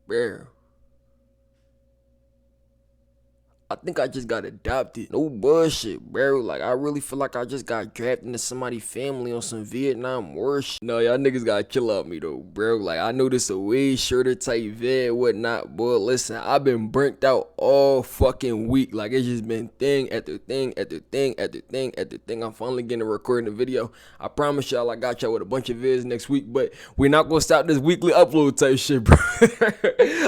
Bro, I think I just got adopted. No bullshit, bro. Like, I really feel like I just got drafted into somebody's family on some Vietnam War shit. No, y'all niggas gotta chill out me though, bro. Like, I know this a way shorter type vid, whatnot, but listen, I've been burnt out all fucking week. Like, it's just been thing after thing after thing after thing after thing. I'm finally getting to recording the video. I promise y'all I got y'all with a bunch of vids next week, but we're not gonna stop this weekly upload type shit, bro.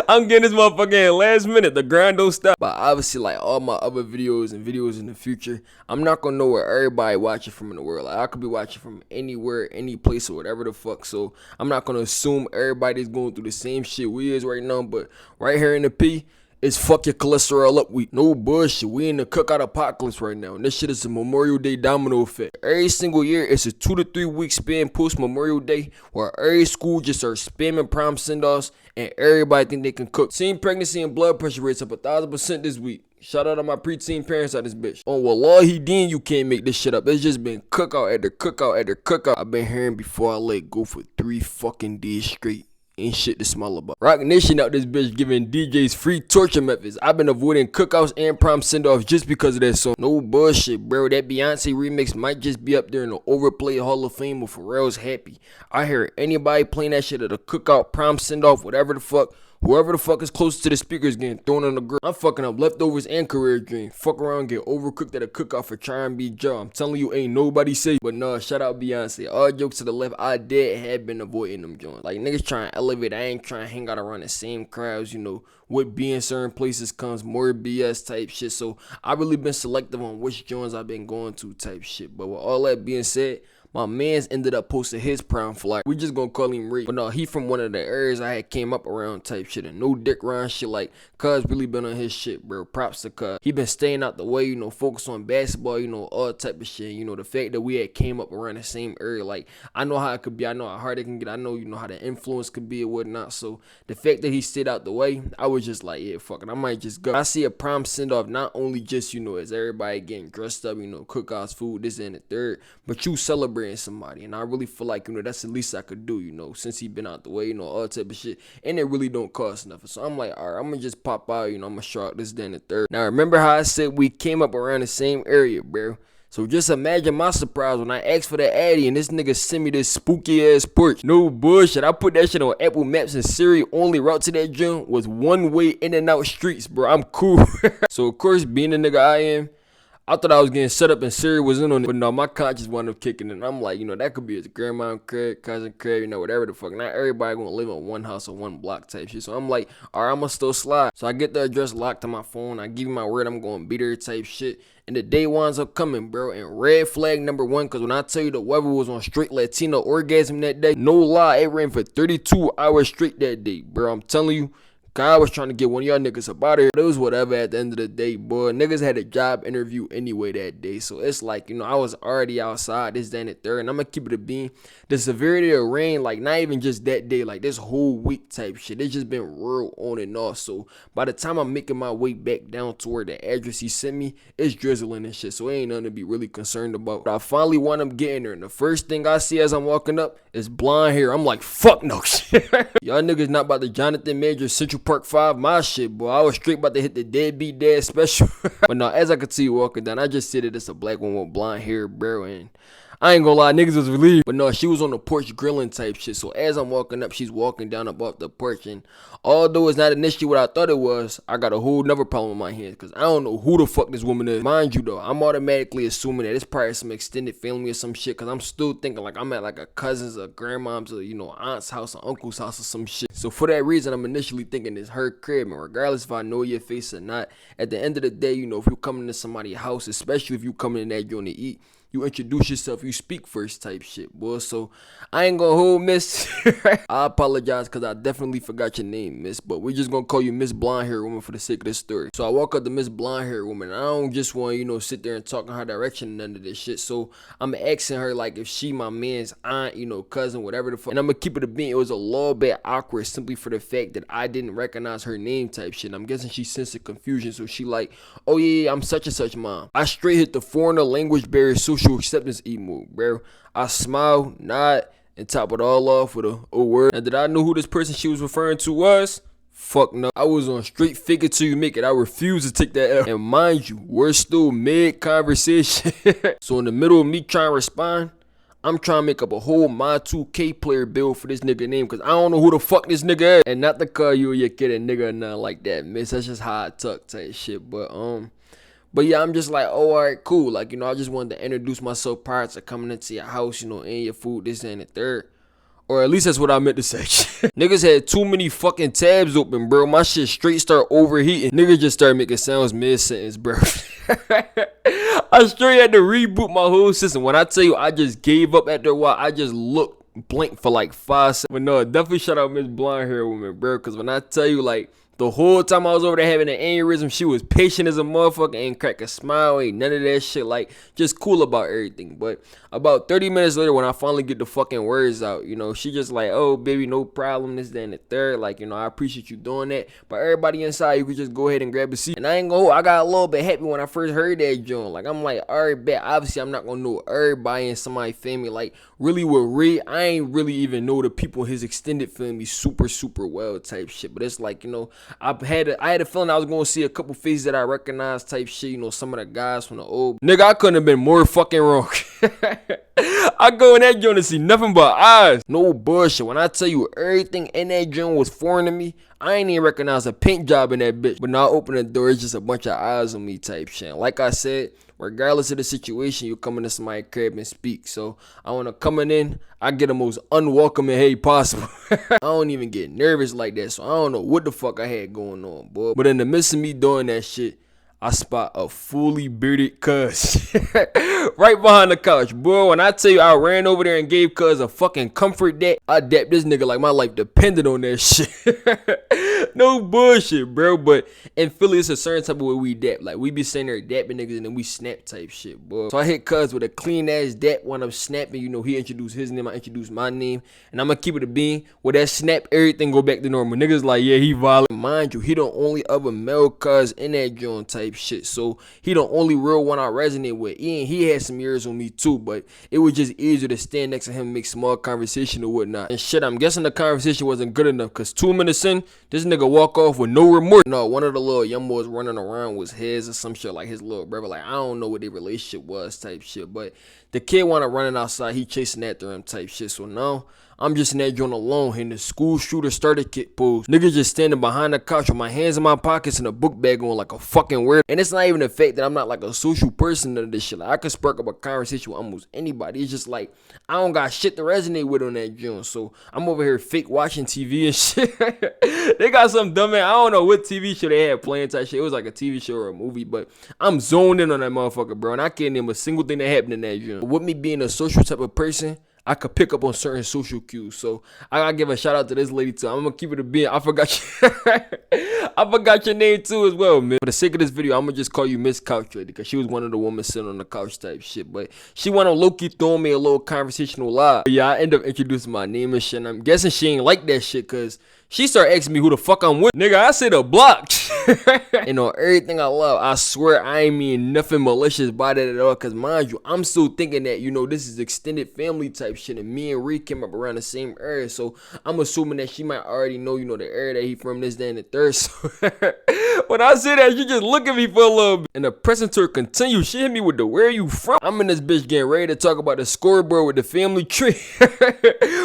I'm getting this motherfucker in last minute. The grind don't stop. But obviously, like all my other videos and videos in the future, I'm not gonna know where everybody watching from in the world. Like, I could be watching from anywhere, any place, or whatever the fuck. So I'm not gonna assume everybody's going through the same shit we is right now. But right here in the P, it's fuck your cholesterol up week. No bullshit. We in the cookout apocalypse right now. And this shit is a Memorial Day domino effect. Every single year, it's a 2 to 3 week span post Memorial Day where every school just starts spamming prom send-offs and everybody think they can cook. Teen pregnancy and blood pressure rates up 1,000% this week. Shout out to my preteen parents out this bitch. Oh, wallahi deen, you can't make this shit up. It's just been cookout after cookout after cookout. I've been hearing before I let go for 3 fucking days straight. Ain't shit to smile about. Rock Nation out this bitch giving DJs free torture methods. I've been avoiding cookouts and prom send-offs just because of that song. No bullshit, bro. That Beyonce remix might just be up there in the overplayed Hall of Fame with Pharrell's Happy. I hear anybody playing that shit at a cookout, prom send-off, whatever the fuck. Whoever the fuck is closest to the speakers getting thrown on the grill. I'm fucking up leftovers and career dreams. Fuck around, get overcooked at a cookout for trying to be Joe. I'm telling you, ain't nobody safe. But nah, shout out Beyonce. All jokes to the left, I did have been avoiding them joints. Like, niggas trying to elevate. I ain't trying to hang out around the same crowds, you know. With being certain places comes more BS type shit. So I really been selective on which joints I've been going to type shit. But with all that being said, my mans ended up posting his prom flyer. We just gonna call him Ray. But no, he from one of the areas I had came up around type shit. And no dick round shit. Like, cuz really been on his shit, bro. Props to cuz. He been staying out the way, you know, focus on basketball, you know, all type of shit. You know, the fact that we had came up around the same area. Like, I know how it could be. I know how hard it can get. I know, you know, how the influence could be or whatnot. So the fact that he stayed out the way, I was just like, yeah, fuck it. I might just go. I see a prom send off not only just, you know, as everybody getting dressed up, you know, cookouts, food, this and the third, but you celebrating somebody. And I really feel like, you know, that's the least I could do, you know, since he been out the way, you know, all type of shit. And it really don't cost nothing. So I'm like, all right, I'm gonna just pop out, you know, I'm gonna show out this, then the third. Now, remember how I said we came up around the same area, bro? So just imagine my surprise when I asked for the Addy and this nigga sent me this spooky ass porch. No bullshit. I put that shit on Apple Maps and Siri. Only route to that gym was one way in and out streets, bro. I'm cool. So of course, being the nigga I am, I thought I was getting set up and Siri was in on it, but no, my conscience wound up kicking in. I'm like, you know, that could be his grandma crib, cousin crib, you know, whatever the fuck. Not everybody gonna live in one house or one block type shit. So I'm like, all right, I'm gonna still slide. So I get the address locked to my phone. I give you my word, I'm gonna be there type shit. And the day winds up coming, bro. And red flag number one, because when I tell you the weather was on straight Latino orgasm that day, no lie, it ran for 32 hours straight that day, bro. I'm telling you. God was trying to get one of y'all niggas up out of here. It was whatever at the end of the day, boy. Niggas had a job interview anyway that day. So it's like, you know, I was already outside this day and the third. And I'm going to keep it a bean. The severity of rain, like not even just that day, like this whole week type shit. It's just been real on and off. So by the time I'm making my way back down toward the address he sent me, it's drizzling and shit. So it ain't nothing to be really concerned about. But I finally wound up getting there. And the first thing I see as I'm walking up is blonde hair. I'm like, fuck no shit. Y'all niggas not about to Jonathan Major Central Park 5 my shit, boy. I was straight about to hit the deadbeat dad special. But no, as I could see you walking down, I just said that it's a black one with blonde hair, bro. And I ain't gonna lie, niggas was relieved. But no, she was on the porch grilling type shit. So as I'm walking up, she's walking down above the porch. And although it's not initially what I thought it was, I got a whole nother problem in my hands. Because I don't know who the fuck this woman is. Mind you though, I'm automatically assuming that it's probably some extended family or some shit. Because I'm still thinking like I'm at like a cousin's or grandmom's or, you know, aunt's house or uncle's house or some shit. So for that reason, I'm initially thinking it's her crib. And regardless if I know your face or not, at the end of the day, you know, if you coming to somebody's house, especially if you coming in there going to eat, you introduce yourself, you speak first type shit, boy. So I ain't gonna hold miss. I apologize because I definitely forgot your name, miss. But we just gonna call you Miss Blonde Hair Woman for the sake of this story. So I walk up to Miss Blonde Hair Woman. And I don't just want to, you know, sit there and talk in her direction and none of this shit. So I'm asking her like if she my man's aunt, you know, cousin, whatever the fuck. And I'm gonna keep it a beat. It was a little bit awkward simply for the fact that I didn't recognize her name type shit. I'm guessing she sensed the confusion. So she like, oh yeah, I'm such and such mom. I straight hit the foreigner language barrier social acceptance emo, bro. I smile, nod, and top it all off with a word. And did I know who this person she was referring to was? Fuck no. I was on straight fake it till you make it. I refuse to take that L. And mind you, we're still mid-conversation. So in the middle of me trying to respond, I'm trying to make up a whole My 2K player build for this nigga name, because I don't know who the fuck this nigga is. And not to call you or your kid a nigga or nothing like that, miss. That's just how I talk type shit. But yeah, I'm just like, oh, alright, cool. Like, you know, I just wanted to introduce myself prior to coming into your house, you know, and your food, this and the third. Or at least that's what I meant to say. Niggas had too many fucking tabs open, bro. My shit straight start overheating. Niggas just started making sounds mid-sentence, bro. I straight had to reboot my whole system. When I tell you I just gave up after a while, I just looked blank for like 5 seconds. But no, definitely shout out Miss Blonde Hair Woman, bro. Because when I tell you, like, the whole time I was over there having an aneurysm, she was patient as a motherfucker, ain't crack a smile, ain't none of that shit, like, just cool about everything. But about 30 minutes later, when I finally get the fucking words out, you know, she just like, oh, baby, no problem, this, that, and the third, like, you know, I appreciate you doing that, but everybody inside, you could just go ahead and grab a seat. And I ain't gonna, I got a little bit happy when I first heard that joint. Like, I'm like, alright, bet, obviously, I'm not gonna know everybody in somebody's family. Like, really with Ray, I ain't really even know the people in his extended family super, super well type shit. But it's like, you know, I had a feeling I was gonna see a couple faces that I recognized type shit, you know, some of the guys from the old. Nigga, I couldn't have been more fucking wrong. I go in that joint to see nothing but eyes. No bullshit. When I tell you everything in that joint was foreign to me, I ain't even recognize a paint job in that bitch. But now I open the door, it's just a bunch of eyes on me type shit. Like I said, regardless of the situation, you come into somebody's crib and speak. So I wanna coming in, I get the most unwelcoming hey possible. I don't even get nervous like that, so I don't know what the fuck I had going on, boy. But in the midst of me doing that shit, I spot a fully bearded cuz right behind the couch. Boy, when I tell you I ran over there and gave cuz a fucking comfort dap, I dapped this nigga like my life depended on that shit. No bullshit, bro. But in Philly, it's a certain type of way we dap. Like, we be sitting there dapping niggas and then we snap type shit, boy. So I hit cuz with a clean ass dap when I'm snapping. You know, he introduced his name, I introduced my name. And I'm gonna keep it a bean. With that snap, everything go back to normal. Niggas like, yeah, he violent. Mind you, he the only other male cuz in that joint type shit. So he the only real one I resonate with. He had some years on me too, but it was just easier to stand next to him and make small conversation or whatnot. And shit, I'm guessing the conversation wasn't good enough, because 2 minutes in, this nigga walk off with no remorse. No, one of the little young boys running around was his or some shit, like his little brother. Like, I don't know what their relationship was type shit, but the kid wanna running outside, he chasing after him type shit. So now I'm just in that joint alone, and the school shooter started kit pose. Nigga just standing behind the couch with my hands in my pockets and a book bag on like a fucking weird. And it's not even the fact that I'm not like a social person of this shit. Like, I could spark up a conversation with almost anybody. It's just like, I don't got shit to resonate with on that joint. So I'm over here fake watching TV and shit. They got some dumb man. I don't know what TV show they had playing type shit. It was like a TV show or a movie, but I'm zoned in on that motherfucker, bro. And I can't name a single thing that happened in that joint. With me being a social type of person, I could pick up on certain social cues. So I gotta give a shout out to this lady too. I'm gonna keep it a beat. I forgot your name too as well, man. For the sake of this video, I'm gonna just call you Miss Couch Lady, because she was one of the women sitting on the couch type shit. But she wanna low-key throwing me a little conversational lie. But yeah, I end up introducing my name and shit. And I'm guessing she ain't like that shit, because she started asking me who the fuck I'm with. Nigga, I said the block. And on everything I love, I swear I ain't mean nothing malicious by that at all. Because mind you, I'm still thinking that, you know, this is extended family type shit. And me and Reed came up around the same area. So I'm assuming that she might already know, you know, the area that he from, this, that, and the third. So when I say that, she just look at me for a little bit. And the pressing tour continues. She hit me with the where you from. I'm in this bitch getting ready to talk about the scoreboard with the family tree.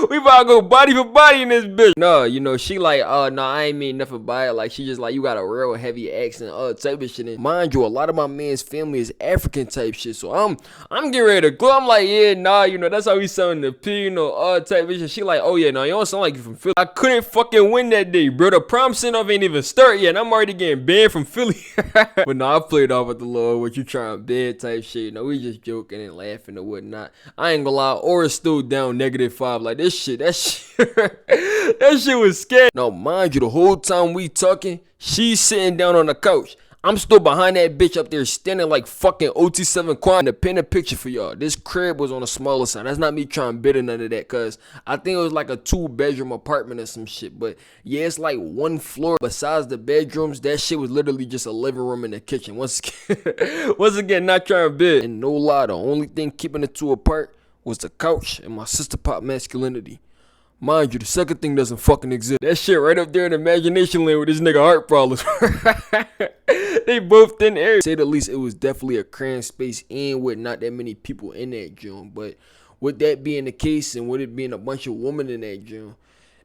We about to go body for body in this bitch. No, you know, she like, oh, no, I ain't mean nothing by it. Like, she just like, you got a real heavy accent, type of shit. And mind you, a lot of my man's family is African type shit. So I'm getting ready to go. I'm like, yeah, nah, you know, that's how we sound in the P, you know, type of shit. She like, oh yeah, no, you don't sound like you from Philly. I couldn't fucking win that day, bro. The prom send-off ain't even start yet, and I'm already getting banned from Philly. But no, I played off with the Lord, what you trying to bed type shit. You know, we just joking and laughing and whatnot. I ain't gonna lie, Aura's still down -5. Like, that shit, that shit was scary. Now, mind you, the whole time we talking, she's sitting down on the couch. I'm still behind that bitch up there standing like fucking OT7 Quad to paint a picture for y'all. This crib was on the smaller side. That's not me trying to bid or none of that, cause I think it was like a 2-bedroom apartment or some shit. But yeah, it's like 1 floor. Besides the bedrooms, that shit was literally just a living room and a kitchen. Once again, not trying to bid. And no lie, the only thing keeping the two apart was the couch and my sister pop masculinity. Mind you, the second thing doesn't fucking exist. That shit right up there in imagination land with this nigga heart problems. They both thin air. To say the least, it was definitely a cramped space and with not that many people in that gym. But with that being the case and with it being a bunch of women in that gym,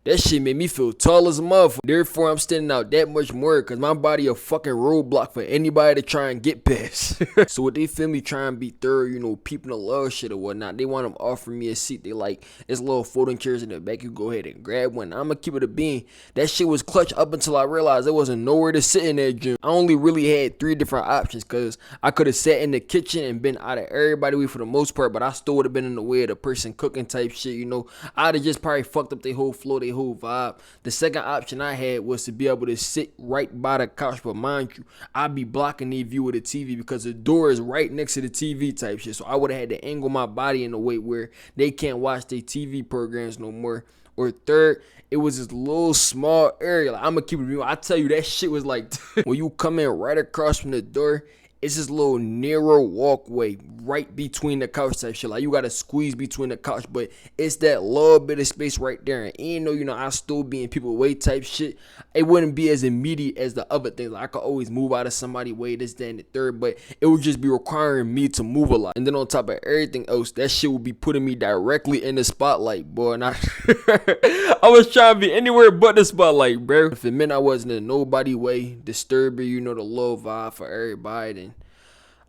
that shit made me feel tall as a motherfucker. Therefore, I'm standing out that much more because my body a fucking roadblock for anybody to try and get past. So what they feel me try and be thorough, you know, peeping the love shit or whatnot. They want them offering me a seat. They like, it's little folding chairs in the back. You go ahead and grab one. I'ma keep it a bean. That shit was clutch up until I realized there wasn't nowhere to sit in that gym. I only really had 3 different options because I could have sat in the kitchen and been out of everybody's way for the most part, but I still would have been in the way of the person cooking type shit, you know. I'd have just probably fucked up their whole flow, their whole vibe. The second option I had was to be able to sit right by the couch, but mind you, I'd be blocking the view of the TV because the door is right next to the TV type shit. So I would have had to angle my body in a way where they can't watch their TV programs no more. Or third, it was this little small area. Like, I'm gonna keep it real. I tell you, that shit was like when you come in right across from the door, it's this little narrow walkway right between the couch type shit. Like, you gotta squeeze between the couch, but it's that little bit of space right there. And even though, you know, I still be in people's way type shit, it wouldn't be as immediate as the other things. Like, I could always move out of somebody's way, this, that, and the third, but it would just be requiring me to move a lot. And then on top of everything else, that shit would be putting me directly in the spotlight, boy. And I was trying to be anywhere but the spotlight, bro. If it meant I wasn't in nobody way, disturbing, you know, the low vibe for everybody, then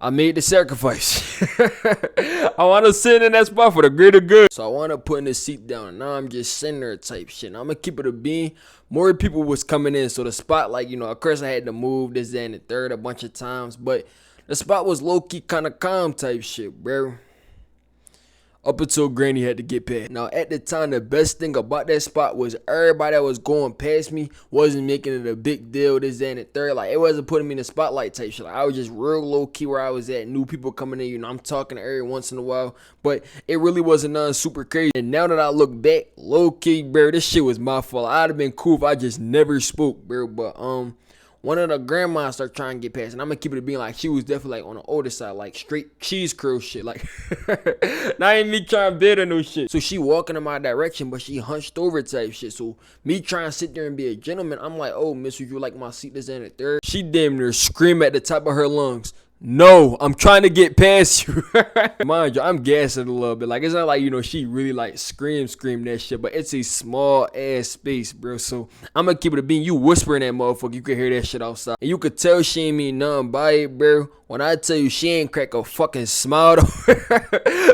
I made the sacrifice. I want to sit in that spot for the greater good. So I want to put the seat down. Now I'm just sitting there type shit. And I'm going to keep it a bean. More people was coming in. So the spot, like, you know, of course I had to move this, that, and the third a bunch of times. But the spot was low-key kind of calm type shit, bro. Up until Granny had to get past. Now, at the time, the best thing about that spot was everybody that was going past me wasn't making it a big deal, this, that, and the third. Like, it wasn't putting me in the spotlight type shit. Like, I was just real low-key where I was at. New people coming in, you know, I'm talking to every once in a while. But it really wasn't nothing super crazy. And now that I look back, low-key, bro, this shit was my fault. I'd have been cool if I just never spoke, bro. But, one of the grandmas started trying to get past, and I'm gonna keep it being like she was definitely like on the older side, like straight cheese curl shit, like not even me trying to bid or no shit. So she walking in my direction, but she hunched over type shit. So me trying to sit there and be a gentleman, I'm like, oh, miss, would you like my seat this and the third? She damn near scream at the top of her lungs, no, I'm trying to get past you. Mind you, I'm gassing a little bit. Like, it's not like, you know, she really like scream that shit, but it's a small ass space, bro. So I'm gonna keep it a bean. You whispering that motherfucker, you can hear that shit outside. And you could tell she ain't mean nothing by it, bro. When I tell you she ain't crack a fucking smile,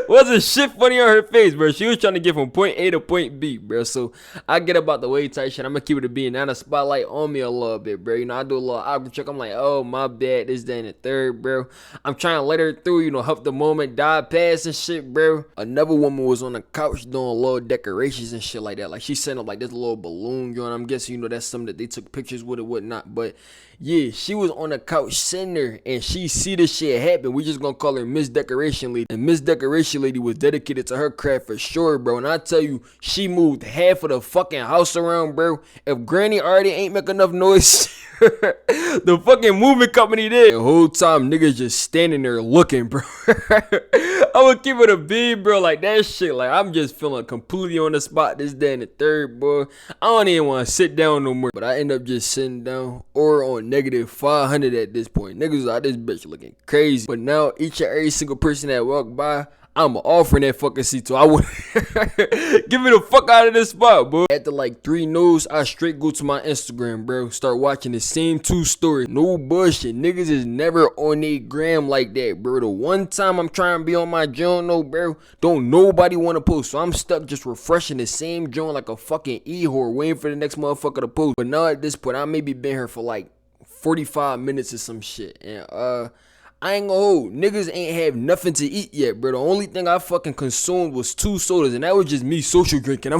wasn't shit funny on her face, bro. She was trying to get from point A to point B, bro. So I get about the way type shit. I'm gonna keep it a bean. Now the spotlight on me a little bit, bro. You know, I do a little awkward check. I'm like, oh, my bad, this, that, and the third, bro. I'm trying to let her through, you know, help the moment die past and shit, bro. Another woman was on the couch doing little decorations and shit like that. Like, she set up like this little balloon, you know, and I'm guessing, you know, that's something that they took pictures with or whatnot. But yeah, she was on the couch sitting there and she see this shit happen. We just gonna call her Miss Decoration Lady. And Miss Decoration Lady was dedicated to her craft for sure, bro. And I tell you, she moved half of the fucking house around, bro. If Granny already ain't make enough noise, the fucking moving company did. The whole time niggas just standing there looking, bro. I would keep it a beat, bro. Like, that shit, like, I'm just feeling completely on the spot, this, that, and the third, bro. I don't even want to sit down no more. But I end up just sitting down or on negative 500 at this point. Niggas was like, this bitch looking crazy. But now each and every single person that walked by, I'm offering that fucking seat, so I would get me the fuck out of this spot, bro. After like 3 no's, I straight go to my Instagram, bro. Start watching the same 2 stories. No bullshit. Niggas is never on their gram like that, bro. The one time I'm trying to be on my journal, bro, don't nobody want to post. So I'm stuck just refreshing the same joint like a fucking e-whore, waiting for the next motherfucker to post. But now at this point, I maybe been here for like 45 minutes or some shit. And I ain't gonna hold, niggas ain't have nothing to eat yet, bro. The only thing I fucking consumed was 2 sodas, and that was just me social drinking. I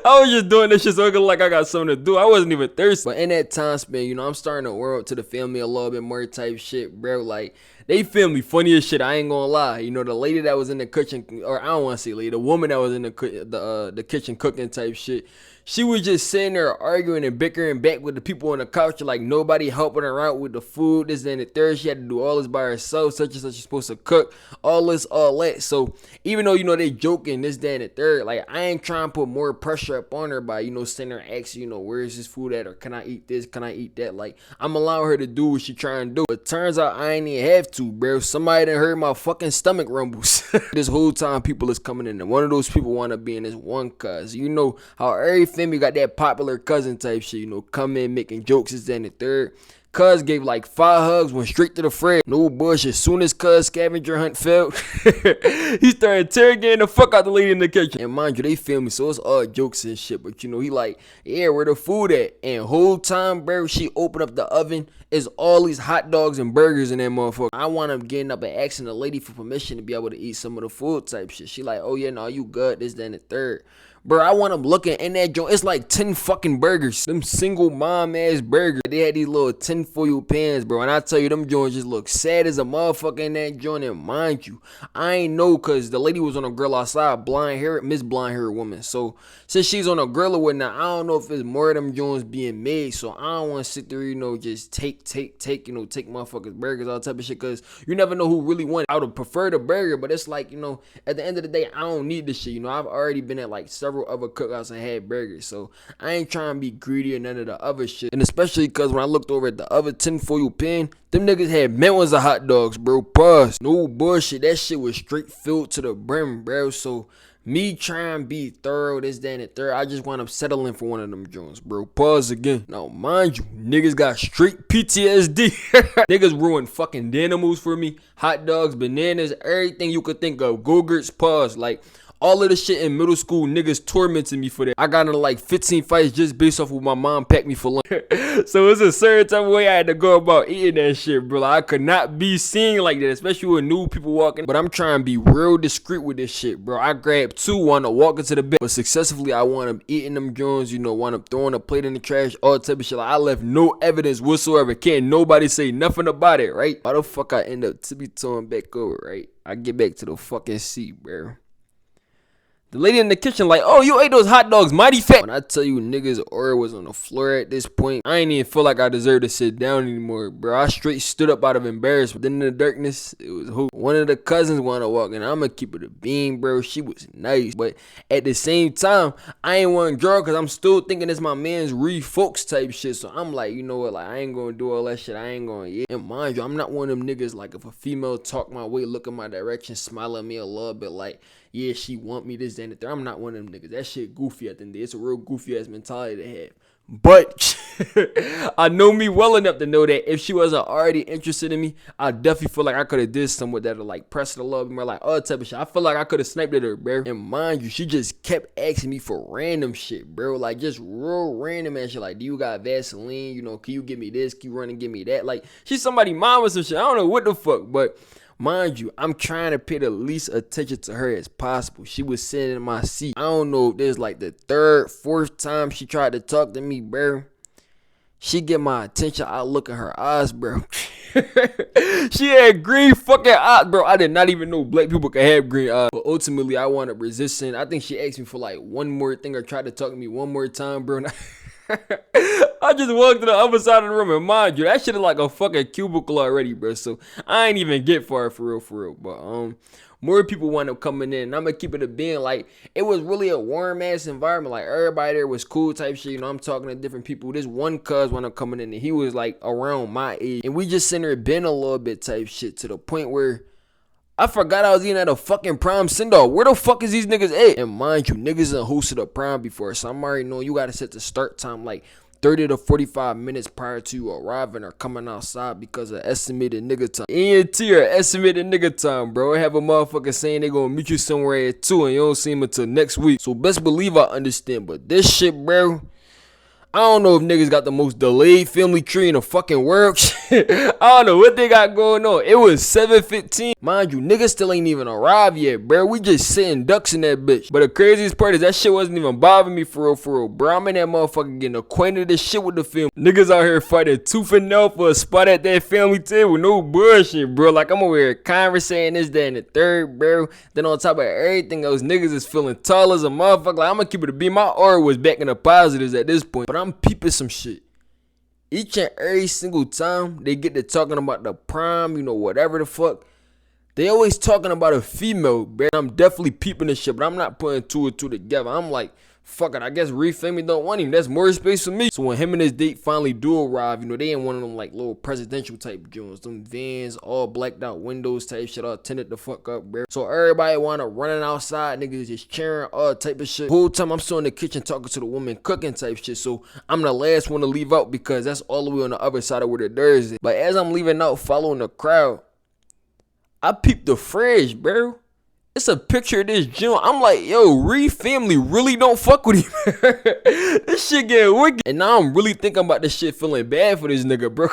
was just doing this shit so it look like I got something to do. I wasn't even thirsty. But in that time span, you know, I'm starting to warm up to the family a little bit more type shit, bro. Like, they feel me funny as shit, I ain't gonna lie. You know, the lady that was in the kitchen, or I don't want to say lady, the woman that was in the kitchen cooking type shit, she was just sitting there arguing and bickering back with the people on the couch, like nobody helping her out with the food, this and the third. She had to do all this by herself, such and such. She's supposed to cook, all this, all that. So even though, you know, they joking, this, that, and the third, like I ain't trying to put more pressure up on her by, you know, sitting there asking, you know, where is this food at, or can I eat this, can I eat that? Like I'm allowing her to do what she trying to do. But turns out I ain't even have to, bro. Somebody done heard my fucking stomach rumbles. This whole time people is coming in, and one of those people want to be in this one cuz. You know how every family got that popular cousin type shit, you know, come in making jokes, this, that, and the third. Cuz gave like 5 hugs, went straight to the fridge. No bullshit. As soon as Cuz scavenger hunt failed, he started interrogating the fuck out the lady in the kitchen. And mind you, they filmed me, so it's all jokes and shit. But you know, he like, yeah, where the food at? And whole time, bro, she opened up the oven, is all these hot dogs and burgers in that motherfucker. I want him getting up and asking the lady for permission to be able to eat some of the food type shit. She like, oh yeah, no, you good, this, that, and the third. Bro, I want them looking in that joint. It's like 10 fucking burgers. Them single mom ass burgers. They had these little tinfoil pans, bro. And I tell you, them joints just look sad as a motherfucker in that joint. And mind you, I ain't know, cause the lady was on a grill outside, blonde hair, Miss Blonde Hair woman. So since she's on a grill or whatnot, I don't know if it's more of them joints being made. So I don't want to sit there, you know, just take, you know, take motherfuckers burgers, all type of shit. Cause you never know who really want it. I would prefer the burger, but it's like, you know, at the end of the day, I don't need this shit. You know, I've already been at like several other cookouts and had burgers, so I ain't trying to be greedy or none of the other shit. And especially because when I looked over at the other tinfoil pan, them niggas had melons of hot dogs, bro. Pause. No bullshit. That shit was straight filled to the brim, bro. So me trying to be thorough, this, that, and the third, I just wound up settling for one of them joints, bro. Pause again. Now, mind you, niggas got straight PTSD. Niggas ruined fucking Danimals for me. Hot dogs, bananas, everything you could think of. Go-Gurts, pause. Like, all of the shit in middle school, niggas tormented me for that. I got into like 15 fights just based off what my mom packed me for lunch. So it's a certain type of way I had to go about eating that shit, bro. Like, I could not be seen like that, especially with new people walking. But I'm trying to be real discreet with this shit, bro. I grabbed 2, wanted to walk into the bed, but successfully I wound up eating them joints, you know, wound up throwing a plate in the trash, all type of shit. Like, I left no evidence whatsoever. Can't nobody say nothing about it, right? Why the fuck I end up tippy-toeing back over, right? I get back to the fucking seat, bro. The lady in the kitchen like, oh, you ate those hot dogs mighty fat. When I tell you niggas' order was on the floor at this point, I ain't even feel like I deserved to sit down anymore, bro. I straight stood up out of embarrassment. Then in the darkness, it was who? One of the cousins wanna walk in. I'ma keep it a bean, bro. She was nice. But at the same time, I ain't want to draw because I'm still thinking it's my man's re-folks type shit. So I'm like, you know what, like I ain't gonna do all that shit. I ain't gonna, yeah. And mind you, I'm not one of them niggas like if a female talk my way, look in my direction, smile at me a little bit like, yeah, she want me this, that, and the third. I'm not one of them niggas. That shit goofy at the end of the day. It's a real goofy ass mentality to have. But I know me well enough to know that if she wasn't already interested in me, I definitely feel like I could have did something that to like press it a little bit more, like all type of shit. I feel like I could have sniped at her, bro. And mind you, she just kept asking me for random shit, bro. Like just real random ass shit. Like, do you got Vaseline? You know, can you give me this? Can you run and give me that? Like, she's somebody's mom or some shit. I don't know what the fuck, but mind you, I'm trying to pay the least attention to her as possible. She was sitting in my seat. I don't know if this is like the 3rd, 4th time she tried to talk to me, bro. She get my attention. I look in her eyes, bro. She had green fucking eyes, bro. I did not even know black people could have green eyes. But ultimately, I wound up resisting. I think she asked me for like one more thing or tried to talk to me one more time, bro. I just walked to the other side of the room, and mind you, that shit is like a fucking cubicle already, bro. So I ain't even get far for real. But more people wound up coming in, and I'm gonna keep it a being like it was really a warm ass environment. Like everybody there was cool type shit. You know, I'm talking to different people. This one cuz wound up coming in, and he was like around my age, and we just sitting there been a little bit type shit to the point where I forgot I was eating at a fucking prime send-off. Where the fuck is these niggas at? And mind you, niggas done hosted a prime before, so I'm already knowing you gotta set the start time like 30 to 45 minutes prior to you arriving or coming outside because of estimated nigga time. ENT or estimated nigga time, bro. I have a motherfucker saying they gonna meet you somewhere at 2 and you don't see him until next week. So best believe I understand, but this shit, bro, I don't know if niggas got the most delayed family tree in the fucking world. I don't know what they got going on. It was 7:15. Mind you, niggas still ain't even arrived yet, bro. We just sitting ducks in that bitch. But the craziest part is that shit wasn't even bothering me for real, bro. I'm in that motherfucker getting acquainted this shit with the film. Niggas out here fighting tooth and nail for a spot at that family table. No bullshit, bro. Like, I'm over here conversating this, that, and the third, bro. Then on top of everything else, niggas is feeling tall as a motherfucker. Like, I'm gonna keep it a beat. My aura was back in the positives at this point. But I'm peeping some shit. Each and every single time they get to talking about the prom, you know, whatever the fuck, they always talking about a female, bro. I'm definitely peeping this shit, but I'm not putting two and two together. I'm like, fuck it, I guess Reed family don't want him. That's more space for me. So when him and his date finally do arrive, you know, they ain't one of them like little presidential type joints. Them vans, all blacked out windows type shit, all tinted the fuck up, bro. So everybody wanna running outside, niggas just cheering, all type of shit. Whole time I'm still in the kitchen talking to the woman cooking type shit. So I'm the last one to leave out because that's all the way on the other side of where the doors is. But as I'm leaving out, following the crowd, I peeped the fridge, bro. It's a picture of this joint. I'm like, yo, Reed family really don't fuck with him. This shit getting wicked. And now I'm really thinking about this shit, feeling bad for this nigga, bro.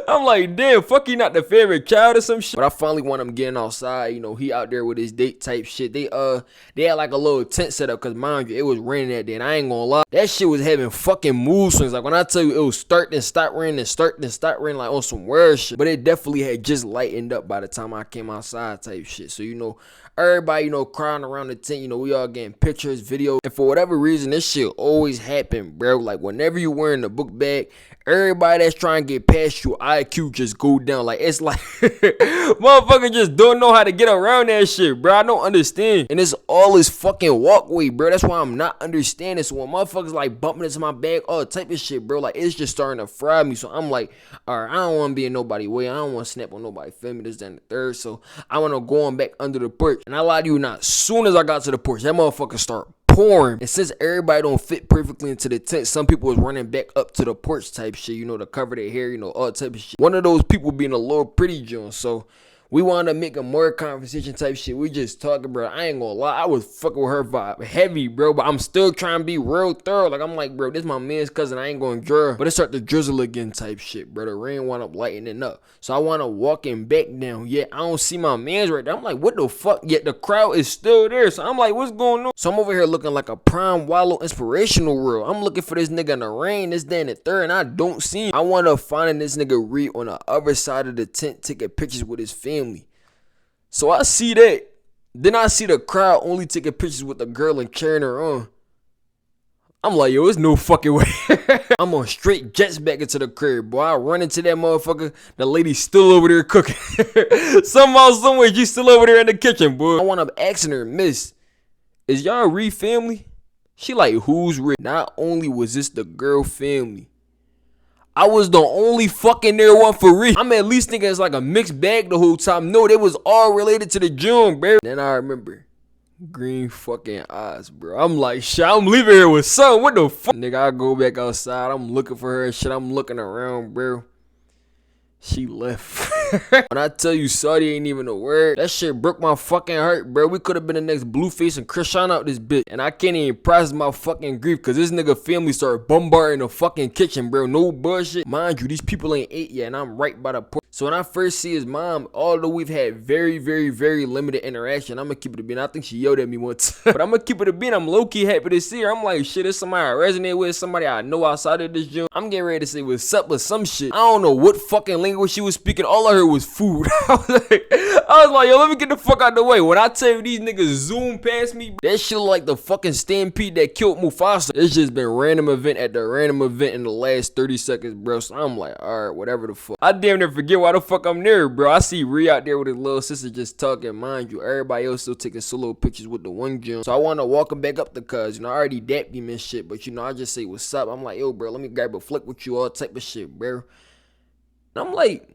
I'm like, damn, fuck, he not the favorite child or some shit. But I finally want him getting outside. You know, he out there with his date type shit. They had like a little tent set up, cause mind you, it was raining that day. And I ain't gonna lie, that shit was having fucking mood swings. Like when I tell you, it was start and stop raining and start and stop raining, like on some weird shit. But it definitely had just lightened up by the time I came outside type shit. So you know, everybody, you know, crying around the tent, you know, we all getting pictures, videos. And for whatever reason, this shit always happen, bro. Like, whenever you wearing the book bag, everybody that's trying to get past you, IQ just go down. Like, it's like, motherfucker just don't know how to get around that shit, bro. I don't understand. And it's all this fucking walkway, bro. That's why I'm not understanding. So when motherfuckers, like, bumping into my bag, all type of shit, bro, like, it's just starting to fry me. So I'm like, all right, I don't want to be in nobody's way. I don't want to snap on nobody, feel me, this, that, and the third. So I want to go on back under the porch. And I lie to you not, as soon as I got to the porch, that motherfucker start pouring. And since everybody don't fit perfectly into the tent, some people was running back up to the porch type shit, you know, to cover their hair, you know, all type of shit. One of those people being a little pretty John. So we wanted to make a more conversation type shit. We just talking, bro. I ain't gonna lie, I was fucking with her vibe heavy, bro. But I'm still trying to be real thorough. Like, I'm like, bro, this my man's cousin. I ain't gonna drill. But it start to drizzle again type shit, bro. The rain wound up lightening up. So I wanna walk him back down. Yet I don't see my man's right there. I'm like, what the fuck? Yet the crowd is still there. So I'm like, what's going on? So I'm over here looking like a prime wallow inspirational reel. I'm looking for this nigga in the rain, this, that, and the third, and I don't see him. I wanna find this nigga Reed on the other side of the tent taking pictures with his family. So I see that. Then I see the crowd only taking pictures with the girl and carrying her on. I'm like, yo, there's no fucking way. I'm on straight jets back into the crib, boy. I run into that motherfucker. The lady's still over there cooking. Somehow, someway, she's still over there in the kitchen, boy. I wound up asking her, miss, is y'all Reed family? She like, who's Reed? Not only was this the girl family, I was the only fucking there one for Reed. I'm at least thinking it's like a mixed bag the whole time. No, they was all related to the June, bro. Then I remember green fucking eyes, bro. I'm like, shit, I'm leaving here with something. What the fuck? Nigga, I go back outside. I'm looking for her and shit. I'm looking around, bro. She left. When I tell you Saudi ain't even a word, that shit broke my fucking heart, bro. We could have been the next Blueface and Krishan out this bitch. And I can't even process my fucking grief because this nigga family started bombarding the fucking kitchen, bro. No bullshit. Mind you, these people ain't ate yet and I'm right by the porch. So when I first see his mom, although we've had very, very, very limited interaction, I'm gonna keep it a bean. I think she yelled at me once. But I'm gonna keep it a bean. I'm low-key happy to see her. I'm like, shit, it's somebody I resonate with, somebody I know outside of this gym. I'm getting ready to say what's up with some shit. I don't know what fucking language she was speaking. All I heard was food. I was like, yo, let me get the fuck out the way. When I tell you these niggas zoom past me, that shit look like the fucking stampede that killed Mufasa. It's just been random event at the random event in the last 30 seconds, bro. So I'm like, alright, whatever the fuck. I damn near forget why the fuck I'm there, bro. I see Ree out there with his little sister just talking. Mind you, everybody else still taking solo pictures with the one gym. So I want to walk him back up the cuz, you know, I already dapped him and shit. But, you know, I just say, what's up? I'm like, yo, bro, let me grab a flick with you, all type of shit, bro. And I'm like,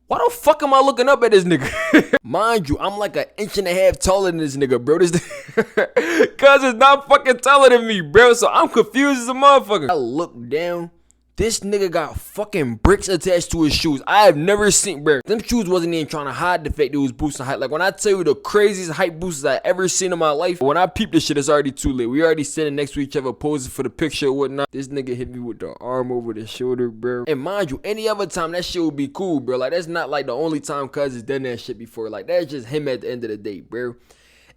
why the fuck am I looking up at this nigga? Mind you, I'm like an inch and a half taller than this nigga, bro. This cuz it's not fucking taller than me, bro. So I'm confused as a motherfucker. I look down This nigga got fucking bricks attached to his shoes. I have never seen, bro. Them shoes wasn't even trying to hide the fact it was boosting height. Like when I tell you the craziest height boosters I ever seen in my life, when I peep this shit, it's already too late. We already standing next to each other posing for the picture or whatnot. This nigga hit me with the arm over the shoulder, bro. And mind you, any other time that shit would be cool, bro. Like that's not like the only time cuz has done that shit before. Like that's just him at the end of the day, bro.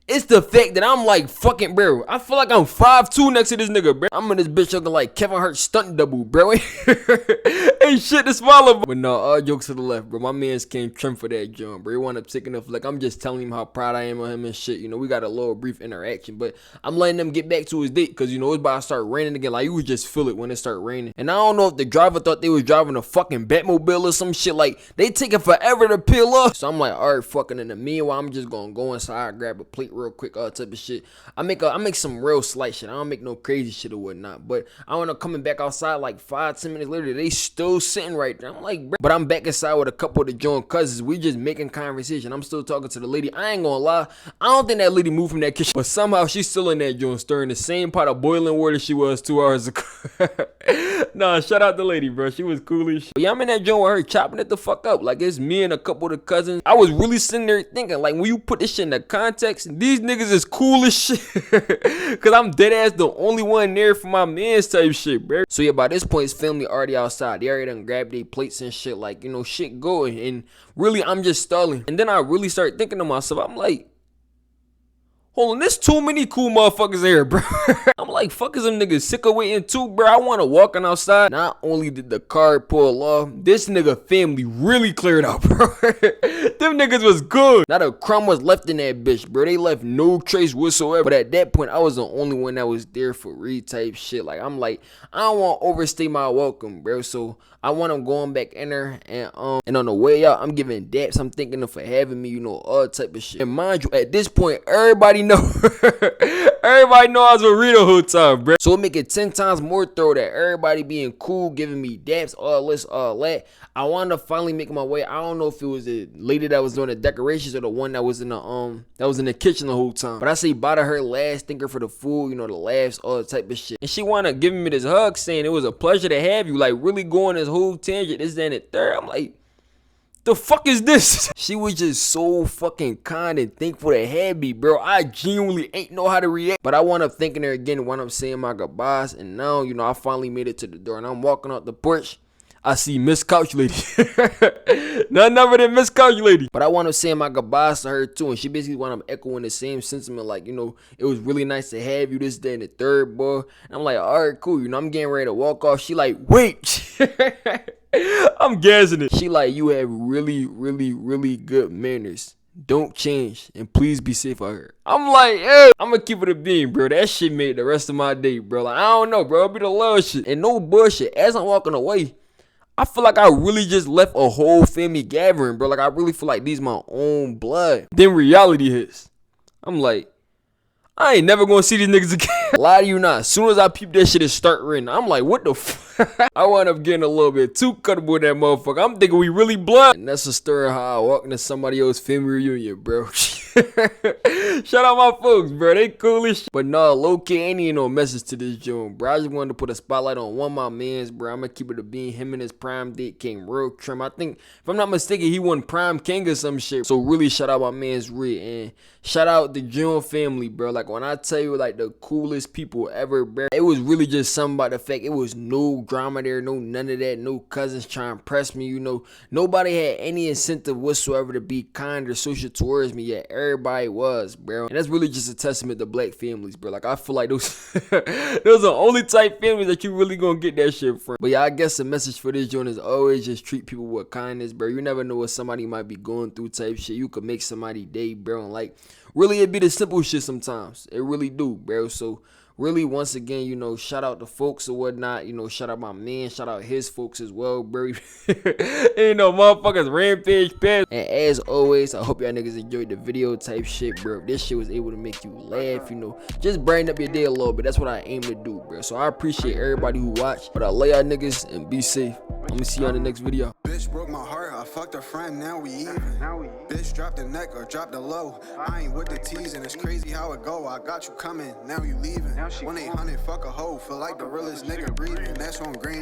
It's the fact that I'm like fucking, bro. I feel like I'm 5'2" next to this nigga, bro. I'm in this bitch looking like Kevin Hart stunt double, bro. Ain't shit to swallow. But no, all jokes to the left, bro. My mans came trim for that jump, bro. He wound up taking the flick. I'm just telling him how proud I am of him and shit. You know, we got a little brief interaction, but I'm letting them get back to his date because, you know, it's about to start raining again. Like, you would just feel it when it start raining. And I don't know if the driver thought they was driving a fucking Batmobile or some shit. Like, they taking forever to peel up. So I'm like, all right, fucking. In the meanwhile, I'm just gonna go inside, grab a plate real quick, all type of shit. I make some real slight shit. I don't make no crazy shit or whatnot. But I end up coming back outside like 5-10 minutes later. They still sitting right there. I'm like, bro. But I'm back inside with a couple of the joint cousins. We just making conversation. I'm still talking to the lady. I ain't gonna lie. I don't think that lady moved from that kitchen. But somehow she's still in that joint stirring the same pot of boiling water she was 2 hours ago. Nah, shout out the lady, bro. She was cool as shit. But yeah, I'm in that joint with her chopping it the fuck up. Like it's me and a couple of the cousins. I was really sitting there thinking, like, when you put this shit in the context, these niggas is cool as shit. Cause I'm dead ass the only one there for my mans type shit, bro. So yeah, by this point, his family already outside. They already done grabbed their plates and shit, like, you know, shit going. And really, I'm just stalling. And then I really start thinking to myself, I'm like, hold on, there's too many cool motherfuckers here, bro. I'm like, fuck is them niggas sick of waiting too, bro? I want to walking outside. Not only did the car pull off, this nigga family really cleared out, bro. Them niggas was good. Not a crumb was left in that bitch, bro. They left no trace whatsoever. But at that point, I was the only one that was there for re-type shit. Like, I'm like, I don't want to overstay my welcome, bro. So I want them going back in there, and on the way out, I'm giving daps. I'm thanking them for having me, you know, all type of shit. And mind you, at this point, everybody know I was a real whole time, bro. So it make it 10 times more thorough that everybody being cool, giving me daps, all this, all that. I wanted to finally make my way. I don't know if it was the lady that was doing the decorations or the one that was in the kitchen the whole time. But I say bye to her last, thank her for the food, you know, the laughs, all the type of shit. And she wanna give me this hug, saying it was a pleasure to have you. Like, really going this whole tangent, this, that, and the third. I'm like, the fuck is this? She was just so fucking kind and thankful to have me, bro. I genuinely ain't know how to react. But I wound up thanking her again when I'm saying my goodbyes. And now, you know, I finally made it to the door. And I'm walking out the porch. I see Miss Couch Lady. None other than Miss Couch Lady. But I wound up saying my goodbyes to her too. And she basically wound up echoing the same sentiment. Like, you know, it was really nice to have you, this, that, and the third, boy. And I'm like, all right, cool. You know, I'm getting ready to walk off. She like, wait. I'm gassing it. She like, you have really, really, really good manners. Don't change, and please be safe out here. I'm like, hey, I'm gonna keep it a beam, bro. That shit made the rest of my day, bro. Like, I don't know, bro. It'll be the love shit. And no bullshit. As I'm walking away, I feel like I really just left a whole family gathering, bro. Like, I really feel like these my own blood. Then reality hits. I'm like, I ain't never gonna see these niggas again. Lie to you not. As soon as I peep that shit and start raining, I'm like, what the fuck? I wound up getting a little bit too comfortable with that motherfucker. I'm thinking we really blood. And that's the story of how I walk into somebody else's family reunion, bro. Shout out my folks, bro. They cool as shit. But no, low-key ain't even no message to this joint, bro. I just wanted to put a spotlight on one of my mans, bro. I'm gonna keep it a bean. Him and his prime date came real trim. I think, if I'm not mistaken, he won prime king or some shit. So really shout out my man's Red. And shout out the June family, bro. Like, when I tell you, like, the coolest people ever, bro, it was really just something about the fact it was no drama there, no none of that, no cousins trying to press me, you know. Nobody had any incentive whatsoever to be kind or social towards me, yet everybody was, bro. And that's really just a testament to black families, bro. Like, I feel like those those are the only type families that you really gonna get that shit from. But yeah, I guess the message for this joint is always just treat people with kindness, bro. You never know what somebody might be going through type shit. You could make somebody day, bro. And like, really, it be the simple shit sometimes. It really do, bro. So really, once again, you know, shout out the folks or whatnot. You know, shout out my man. Shout out his folks as well, bro. Ain't no motherfuckers rampage past. And as always, I hope y'all niggas enjoyed the video type shit, bro. If this shit was able to make you laugh, you know, just brighten up your day a little bit. That's what I aim to do, bro. So I appreciate everybody who watched. But I love y'all niggas and be safe. I'm gonna see you on the next video. Bitch broke my heart, I fucked her friend, now we even. Bitch dropped the neck or dropped the low. I ain't with the tease and it's crazy how it go. I got you coming, now you leaving. 1-800 fuck a hoe, feel like the realest nigga breathing. That's on green.